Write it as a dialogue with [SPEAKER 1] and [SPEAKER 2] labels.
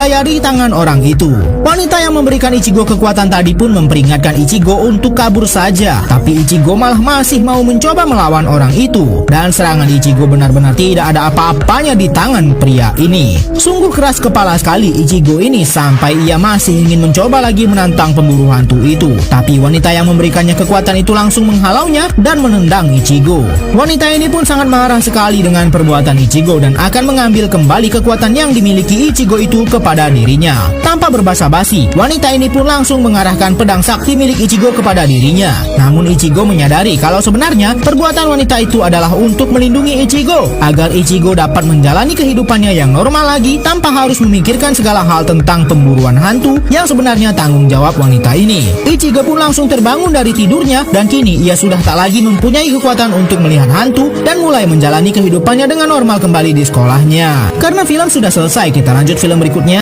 [SPEAKER 1] di tangan orang itu. Wanita yang memberikan Ichigo kekuatan tadi pun memperingatkan Ichigo untuk kabur saja, tapi Ichigo malah masih mau mencoba melawan orang itu. Dan serangan Ichigo benar-benar tidak ada apa-apanya di tangan pria ini. Sungguh keras kepala sekali Ichigo ini sampai ia masih ingin mencoba lagi menantang pemburu hantu itu. Tapi wanita yang memberikannya kekuatan itu langsung menghalaunya dan menendang Ichigo. Wanita ini pun sangat marah sekali dengan perbuatan Ichigo dan akan mengambil kembali kekuatan yang dimiliki Ichigo itu kepada dirinya. Tanpa berbasa-basi, wanita ini pun langsung mengarahkan pedang sakti milik Ichigo kepada dirinya. Namun Ichigo menyadari kalau sebenarnya perbuatan wanita itu adalah untuk melindungi Ichigo, agar Ichigo dapat menjalani kehidupannya yang normal lagi tanpa harus memikirkan segala hal tentang pemburuan hantu yang sebenarnya tanggung jawab wanita ini. Ichigo pun langsung terbangun dari tidurnya dan kini ia sudah tak lagi mempunyai kekuatan untuk melihat hantu dan mulai menjalani kehidupannya dengan normal kembali di sekolahnya. Karena film sudah selesai, kita lanjut film berikutnya.